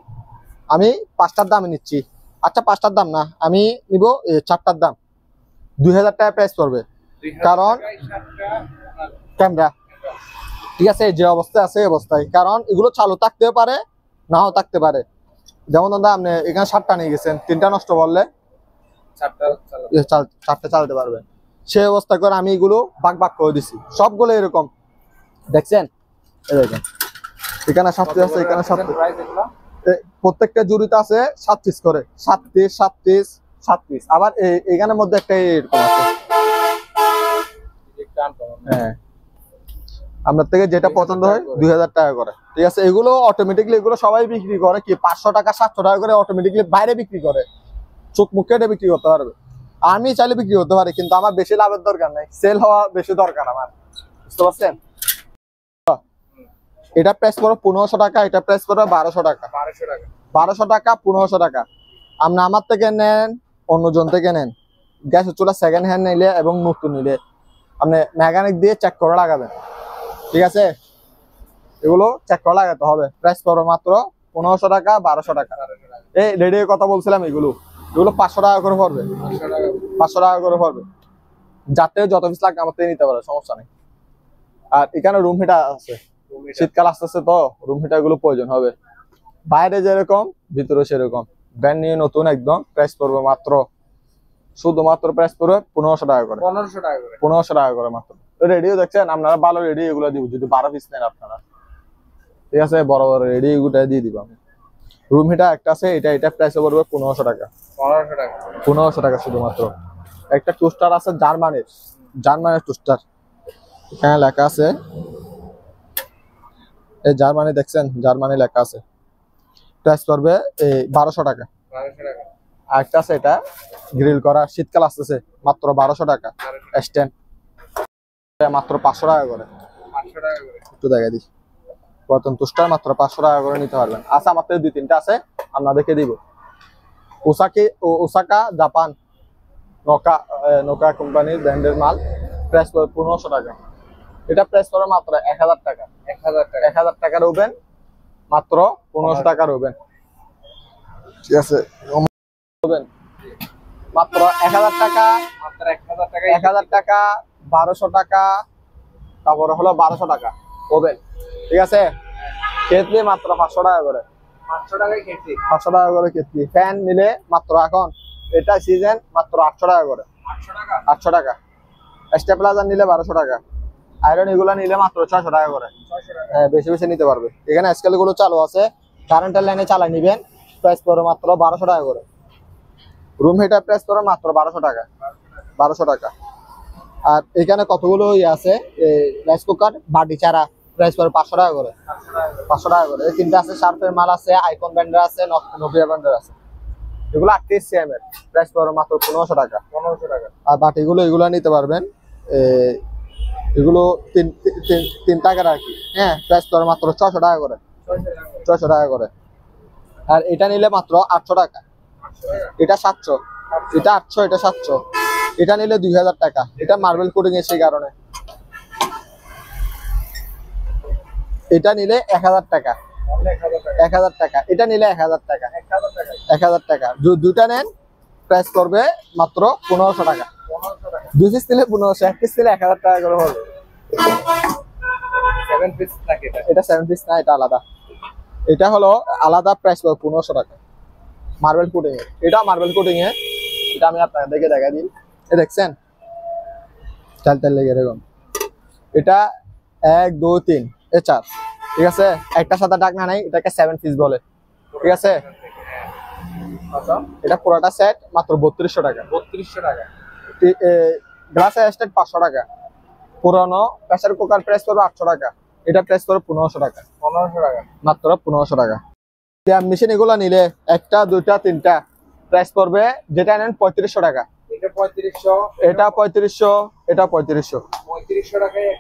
S1: আমি 5টার দামে নিচ্ছি। আচ্ছা 5টার দাম না, আমি নিব 4টার দাম, 2000 টাকা প্রাইস পড়বে, কারণ ক্যামেরা। ঠিক আছে, যে অবস্থায় আছে এই অবস্থায়, কারণ এগুলো চালু থাকতেও পারে নাও থাকতে পারে। যেমন দাদা আপনি এখানে 7টা নিয়ে গেছেন, 3টা নষ্ট করলে 4টা চালাতে পারবেন। সেই অবস্থা করে আমি এগুলো ভাগ ভাগ করে দিছি, সবগুলো এরকম দেখছেন। এই দেখেন এখানে 7 পিস আছে, এখানে 7 পিস, প্রত্যেকটা জুড়িতে আছে 7 পিস করে, 7 পিস 7 পিস 7 পিস। আবার এখানের মধ্যে একটা এরকম আছে। হ্যাঁ, আপনার থেকে যেটা পছন্দ হয় 2000 টাকা করে, ঠিক আছে। এগুলো অটোমেটিকলি এগুলো সবাই বিক্রি করে কি 500 টাকা 700 টাকা করে অটোমেটিকলি বাইরে বিক্রি করে, চোখ মুখ কেটে বিক্রি করতে পারবে। আমি চাইলে বিক্রি করতে পারি, কিন্তু আমার বেশি লাভের দরকার নাই, সেল হওয়া বেশি দরকার আমার, বুঝতে পারছেন। এটা প্রাইস পড়ো 1500 টাকা, এটা প্রাইস পড়ো 1200 টাকা। 1200 টাকা 1500 টাকা। আপনি আমার থেকে নেন, অন্যজন থেকে নেন, গ্যাস চুলা সেকেন্ড হ্যান্ড নিলে এবং নতুন নিলে আপনি মেকানিক দিয়ে চেক করে লাগাবেন, ঠিক আছে। এগুলো চেক করে লাগাতে হবে। প্রাইস পড়ো মাত্র 1500 টাকা 1200 টাকা। এই রেডি কথা বলছিলাম, এগুলো 500 টাকা করে পড়বে, 500 টাকা করে পড়বে। যাতে যত পিস লাগে আমার থেকে নিতে পারে, সমস্যা নেই। আর এখানে রুম হিটার আছে, শীতকাল আসতেছে তো রুম হিটার গুলো প্রয়োজন হবে। বাইরে যেরকম ভিতরে সেরকম, ব্র্যান্ড নিয়ে নতুন একদম। প্রাইস পড়বে মাত্র, শুধুমাত্র প্রাইস পড়বে 1500 টাকা করে, 1500 টাকা করে মাত্র। রেডিও দেখছেন আপনারা, ভালো রেডি এগুলো দিব যদি 12 পিস নেন আপনারা, ঠিক আছে। বড় বড় রেডি এগুলো দিয়ে দিব আমি। রুম হিটার একটা আছে, এটা প্রাইস পড়বে 1500 টাকা, 1500 টাকা শুধুমাত্র। একটা টোস্টার আছে জার্মানির টোস্টার, এখানে লেখা আছে, এই জার্মানি দেখছেন, জার্মানি লেখা আছে। প্রাইস পড়বে 1200 টাকা। আর একটা আছে এটা গ্রিল করা, শীতকাল আসতেছে, মাত্র 1200 টাকা। স্ট্যান্ড মাত্র 500 টাকা করে, একটু দেখা দিই। বর্তমান টোস্টার মাত্র 500 টাকা করে নিতে পারবেন। আচ্ছা, আমার থেকে 2-3টা আছে, আপনাদেরকে দিব। ওসাকা জাপান নোকা কোম্পানির ব্র্যান্ডের মাল, প্রাইস পড়বে 1500 টাকা। এটা প্রাইস পড়বে মাত্র 1000 টাকা, 1000 টাকার ওভেন, মাত্র 1500 টাকার ওভেন, ঠিক আছে। মাত্র 1000 টাকা, 1000 টাকা 1200 টাকা, তারপরে হলো 1200 টাকা ওভেন, ঠিক আছে। কেটলি মাত্র 500 টাকা করে, 500 টাকা করে কেটলি। ফ্যান নিলে মাত্র এখন এটা সিজন মাত্র 800 টাকা করে, 800 টাকা। স্টেবিলাইজার নিলে 1200 টাকা। আয়রন এগুলো নিলে মাত্র 600 টাকা করে। হ্যাঁ, বেশি বেশি নিতে পারবে। এখানে স্কেল গুলো চালু আছে, কারেন্টের লাইনে চালাই নিবেন, প্রাইস পড়ে মাত্র 1200 টাকা করে। রুম হিটার প্রাইস পড়ে মাত্র 1200 টাকা, 1200 টাকা। আর এখানে কতগুলো আছে, রাইস কুকার বাটি চারা, প্রাইস পড়ে 500 টাকা করে, 500 টাকা করে। এই তিনটা আছে, শার্পের মাল আছে, আইকন ব্র্যান্ডের আছে, নোকিয়া ব্র্যান্ডের আছে। এগুলো 38 cm এর, প্রাইস পড়ে মাত্র 1500 টাকা, 1500 টাকা। আর বাটিগুলো এগুলো নিতে পারবেন, এগুলো 3 টাকার আর কি। হ্যাঁ, প্রাইস পড়ে মাত্র 600 টাকা করে, 600 টাকা করে। আর এটা নিলে মাত্র 800 টাকা, এটা 700, এটা 800, এটা 700। এটা নিলে 2000 টাকা। এটা মার্বেল কোটিং এর সেই কারণে। এটা নিলে 1000 টাকা, 1000 টাকা। এটা নিলে 1000 টাকা, 1000 টাকা। দুটা নেন, প্রাইস করবে মাত্র 1500 টাকা। 2 পিস নিলে 1500, 1 পিস নিলে 1000 টাকা করে হবে। 7 পিস নাকি এটা? 7 পিস না, এটা আলাদা। এটা হলো আলাদা, প্রাইস পড়বে 1500 টাকা। মার্বেল কোটিং এ, এটা মার্বেল কোটিং এ। এটা আমি আপনাদেরকে দেখা দিই, এই দেখছেন চালতে লেগে এরকম। এটা 1 2 3 এ 4, ঠিক আছে। একটা সাদা ডাকনা নাই, এটাকে 7 পিস বলে, ঠিক আছে। এটা পুরোটা সেট মাত্র 3200 টাকা, 3200 টাকা। গ্লাস স্টেট 500 টাকা। পুরানো প্রেসার কুকার প্রাইস পড়বে 800 টাকা। এটা প্রাইস পড়বে 1500 টাকা, 1500 টাকা, মাত্র 1500 টাকা। মেশিন এগুলো নিলে একটা, দুইটা, তিনটা, প্রাইস পড়বে যেটা নেন 3500 টাকা। এটা 3500, এটা 3500, এটা 3500, 3500 টাকায়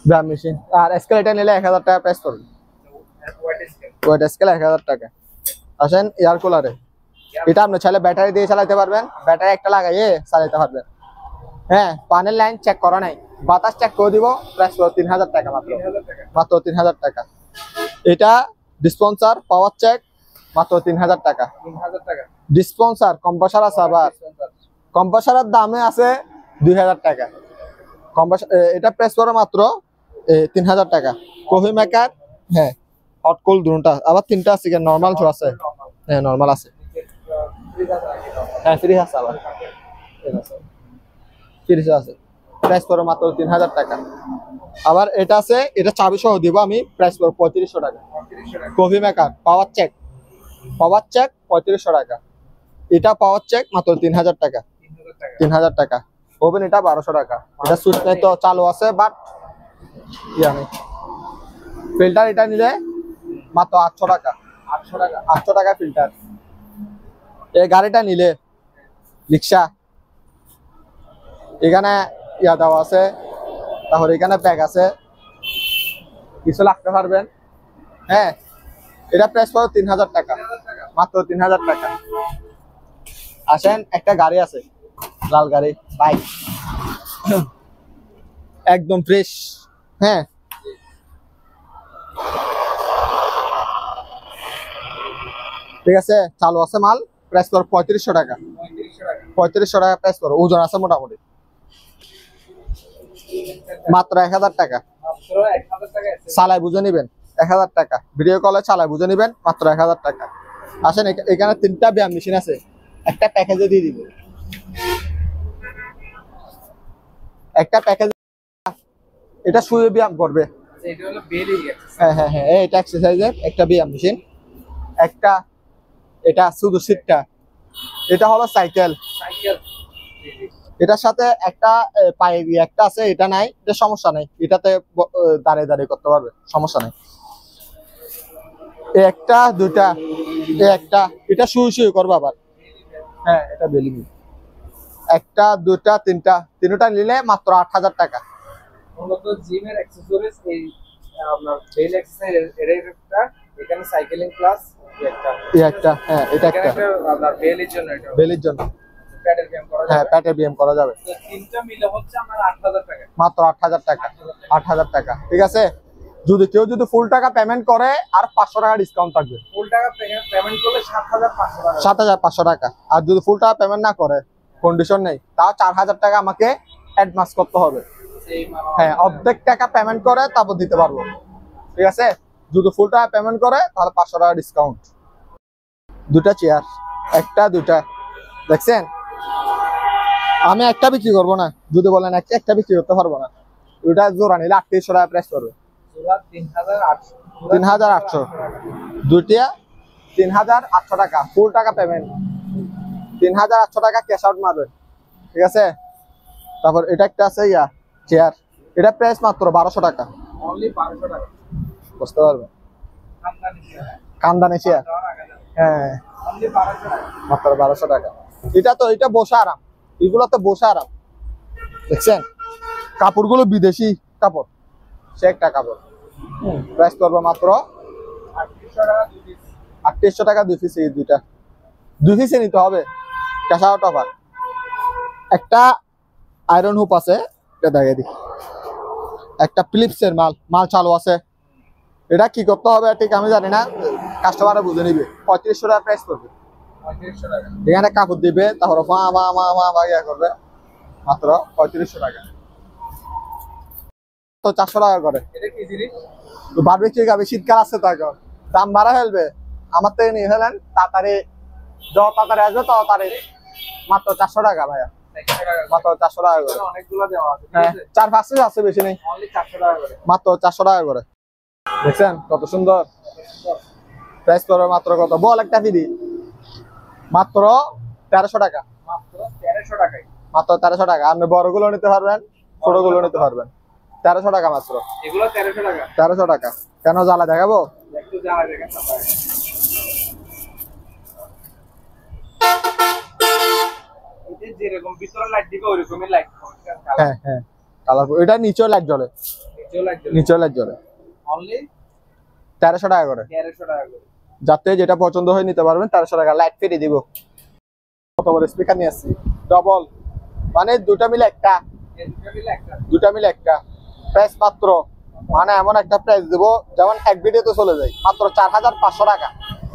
S1: ব্রাম মেশিন। আর এসকেলেটর নিলে 1000 টাকা প্রাইস পড়বে। ওয়েট স্কেল 1000 টাকা। আসেন এয়ার কুলারে, এটা আপনি চাইলে ব্যাটারি দিয়ে চালাতে পারবেন, ব্যাটারি একটা লাগাইয়ে চালাতে পারবেন। হ্যাঁ, পানের লাইন চেক করা নাই, বাতাস চেক করে দিব, প্রাইস 3000 টাকা মাত্র, মাত্র 3000 টাকা। এটা ডিসপেন্সার পাওয়ার চেক, মাত্র 3000 টাকা, 3000 টাকা। ডিসপেন্সার কম্প্রেসার আছে, আবার কম্প্রেসারের দামে আছে 2000 টাকা। কম্প্রেসার এটা প্রাইস পড়ে মাত্র 3000 টাকা। কফি মেকার, হ্যাঁ, হট কোল্ড দুটোটা, আবার 3টা আছে, নরমাল শো আছে, হ্যাঁ নরমাল আছে, হ্যাঁ ফ্রি আছে আবার। ফ্রিজ আছে, প্রাইস পড়বে মাত্র 3000 টাকা। আবার এটা আছে, এটা চাবি সহ দিব আমি, প্রাইস পড়বে 3500 টাকা। কফি মেকার পাওয়ার চেক 3500 টাকা। এটা পাওয়ার চেক মাত্র 3000 টাকা। 3000 টাকা। ওভেন এটা 1200 টাকা। এটা সুইচ নাই তো চালু আছে, বাট ইয়া নেই। ফিল্টার এটা নিলে মাত্র 800 টাকা। 800 টাকা ফিল্টার। এই গাড়িটা নিলে রিক্সা, এখানে ইয়া দেওয়া আছে, তারপর এখানে ব্যাগ আছে, কিছু রাখতে পারবেন। হ্যাঁ, এটা প্রাইস পড়বে 3000 টাকা, মাত্র 3000 টাকা। আসেন, একটা গাড়ি আছে, লাল গাড়ি, বাইক, একদম ফ্রেশ। হ্যাঁ, ঠিক আছে, চালু আছে মাল, প্রাইস পড়বে 3500 টাকা। 3500 টাকা প্রাইস পড়বে, ওজন আছে মোটামুটি। মাত্র 1000 টাকা। চালাই বুঝে নিবেন, 1000 টাকা। ভিডিও কলে চালাই বুঝে নিবেন, মাত্র 1000 টাকা। আসেন, এখানে 3টা ব্যায়াম মেশিন আছে, একটা প্যাকেজে দিয়ে দিব। একটা প্যাকেজ, এটা শুয়ে ব্যায়াম করবে। হ্যাঁ হ্যাঁ হ্যাঁ, এটা এক্সারসাইজের একটা ব্যায়াম মেশিন। একটা এটা শুধু সিটটা, এটা হলো সাইকেল। এটার সাথে একটা পায়ে দিয়ে একটা আছে, এটা নাই, এটা সমস্যা নাই, এটাতে দাঁড়িয়ে দাঁড়িয়ে করতে পারবে, সমস্যা নাই। একটা দুটা, একটা, এটা শুয়ে শুয়ে করবে আবার। হ্যাঁ, এটা বেলি। একটা দুটা তিনটা, তিনটা নিলে মাত্র 8000 টাকা।
S2: মূলত জিমের অ্যাকসেসরিজ এই আপনার বেল এক্সারসাইজ এর একটা, এখানে সাইকেলিং ক্লাস
S1: একটা, হ্যাঁ এটা একটা
S2: আপনার বেলের জন্য, এটা
S1: বেলির জন্য
S2: প্যাডের ব্যায়াম করা যাবে।
S1: হ্যাঁ, প্যাটের ব্যায়াম করা যাবে।
S2: তো তিনটা মিলে হচ্ছে আমার 8000 টাকা,
S1: মাত্র 8000 টাকা। 8000 টাকা, ঠিক আছে। কেউ যদি ফুল টাকা পেমেন্ট করে আর 500 টাকা ডিসকাউন্ট থাকবে।
S2: ফুল টাকা পেমেন্ট করলে 7500 টাকা।
S1: 7500 টাকা। আর যদি ফুল টাকা পেমেন্ট না করে, কন্ডিশন নেই, তাও 4000 টাকা আমাকে অ্যাডভান্স করতে হবে। হ্যাঁ, অর্ধেক টাকা পেমেন্ট করে তারপর দিতে পারবো, ঠিক আছে। যদি ফুল টাকা পেমেন্ট করে তাহলে 500 টাকা ডিসকাউন্ট। দুটা চেয়ার, একটা দুটা, দেখছেন। আমি একটা বিক্রি করবো না, যদি বলেন একটা বিক্রি করতে পারবো না। ওইটা জোড়া নিলে 3800 টাকা প্রাইস করবে। 3800। দুইটা 3800 টাকা, ফুল টাকা পেমেন্ট। 3800 টাকা ক্যাশ আউট মারবেন, ঠিক আছে। তারপর এটা একটা আছে ইয়া চেয়ার, এটা প্রাইস মাত্র 1200 টাকা।
S2: অনলি 1200 টাকা,
S1: বুঝতে পারবেন। কান্দানি চেয়ার, হ্যাঁ,
S2: অনলি 1200 টাকা,
S1: মাত্র 1200 টাকা। এটা বসে আরাম, এগুলো তো বসে আরাম, দেখছেন। কাপড়গুলো বিদেশি কাপড়, সে একটা কাপড়। প্রাইস করবো মাত্র 3800 টাকা 2 পিস। এই দুই পিসে নিতে হবে, ক্যাশ আউট অফার। একটা আয়রন হুপ আছে, এটা দেখাই দিই। একটা ফিলিপসের মাল চালু আছে। এটা কি করতে হবে ঠিক আমি জানি না, কাস্টমারে বুঝে নিবে। 3500 টাকা প্রাইস করবে।
S2: 3500 টাকা,
S1: এখানে কাপড় দিবে, তারপর ইয়া করবে, মাত্র 3500 টাকা। তো 400 টাকা করে।
S2: এটা কি জিনিস?
S1: বারবিকিউ গাবে, শীতকাল আছে তো, এখন দাম বাড়া ফেলবে। আমার থেকে নিয়ে ফেলেন, তাড়াতাড়ি যত তাড়াতাড়ি আসবে তত তাড়াতাড়ি। মাত্র 400 টাকা ভাইয়া, মাত্র 400 টাকা করে।
S2: অনেকগুলো দেওয়া আছে,
S1: হ্যাঁ, 4-5 পিস আছে, বেশি নেই।
S2: অনলি 400 টাকা করে,
S1: মাত্র 400 টাকা করে। দেখছেন কত সুন্দর। প্রাইস করবে মাত্র কত, বল একটা ফ্রি, মাত্র 1300 টাকা।
S2: মাত্র 1300 টাকায়,
S1: মাত্র 1300 টাকা। আপনি বড়গুলো নিতে পারবেন, ছোটগুলো নিতে পারবেন। 1300 টাকা মাত্র।
S2: এগুলো 1300 টাকা।
S1: 1300 টাকা। কেন জ্বালা দেখাবো?
S2: একটু জ্বালা দেখেন। এই যেরকম ভিতরে লাইট দিবে ওইরকমই লাইট।
S1: হ্যাঁ হ্যাঁ, কালারফুল। এটা নিচেও লাইট জ্বলে, নিচেও লাইট জ্বলে।
S2: অনলি
S1: 1300 টাকা করে।
S2: 1300 টাকা করে।
S1: যাতে যেটা পছন্দ হয় নিতে পারবেন। 1300 টাকা। লাইট ফ্রি দিব। কত বড় স্পিকার নিয়ে আসছি, ডবল, মানে দুটা মিলে একটা, দুটা মিলে একটা। প্রাইস মাত্র, মানে এমন একটা প্রাইস দেবো যেমন এক ভিডিওতে চলে যায়, মাত্র 4500 টাকা।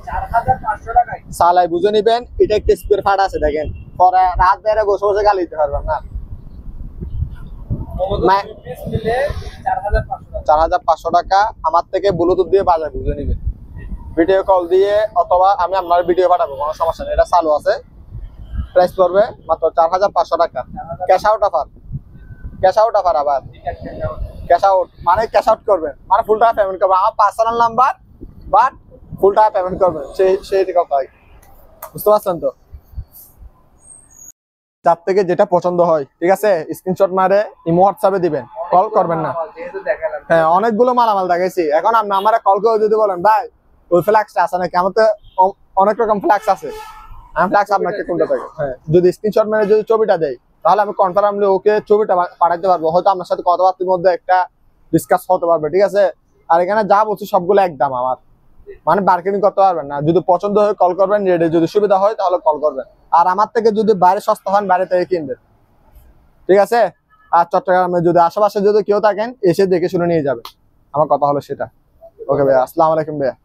S2: 4500 টাকায়
S1: সালাই বুঝে নিবেন। এটা একটা স্পেয়ার পার্ট আছে, দেখেন। পরে রাত বেড়ে বসে বসে গালি দিতে পারবেন না। 4500 টাকা। আমার থেকে ব্লুটুথ দিয়ে বাজার বুঝে নিবেন, ভিডিও কল দিয়ে, অথবা আমি আপনার ভিডিও পাঠাবো, কোনো সমস্যা নেই। এটা চালু আছে। প্রাইস পড়বে মাত্র 4500 টাকা, cash out offer. Cash out offer আবার ক্যাশ আউট মানে ক্যাশ আউট করবেন মানে ফুল টাকা পেমেন্ট করবেন আমার পার্সোনাল নাম্বার বাট ফুল টাকা পেমেন্ট করবেন সেই কথা হয় বুঝতে পারছেন তো যার থেকে যেটা পছন্দ হয় ঠিক আছে স্ক্রিনশট মারে ইমো হোয়াটসঅ্যাপে দিবেন কল করবেন না হ্যাঁ অনেকগুলো মালামাল দেখাইছি এখন আপনি আমার কল করে যদি বলেন ভাই ওই ফ্ল্যাক্সটা আছে নাকি আমার তো অনেক রকম ফ্ল্যাক্স আছে আমি ফ্ল্যাক্স আপনাকে কোনটা থাকে হ্যাঁ যদি স্ক্রিনশট মেরে যদি ছবিটা দেয় তাহলে আমি কনফার্মলি ওকে ছবিটা পাঠাতে পারবো হয়তো আপনার সাথে কথাবার্তার মধ্যে একটা ডিসকাস হতে পারবে ঠিক আছে আর এখানে যা বলছি সবগুলো একদম আমার মানে মার্কেটিং করতে পারবেন না যদি পছন্দ হয় কল করবেন রেডি যদি সুবিধা হয় তাহলে কল করবেন আর আমার থেকে যদি বাইরে সস্তা হন বাইরে থেকে কিনবেন ঠিক আছে আর চট্টগ্রামে যদি আশেপাশে যদি কেউ থাকেন এসে দেখে শুনে নিয়ে যাবে আমার কথা হলো সেটা ওকে ভাইয়া আসসালামু আলাইকুম ভাইয়া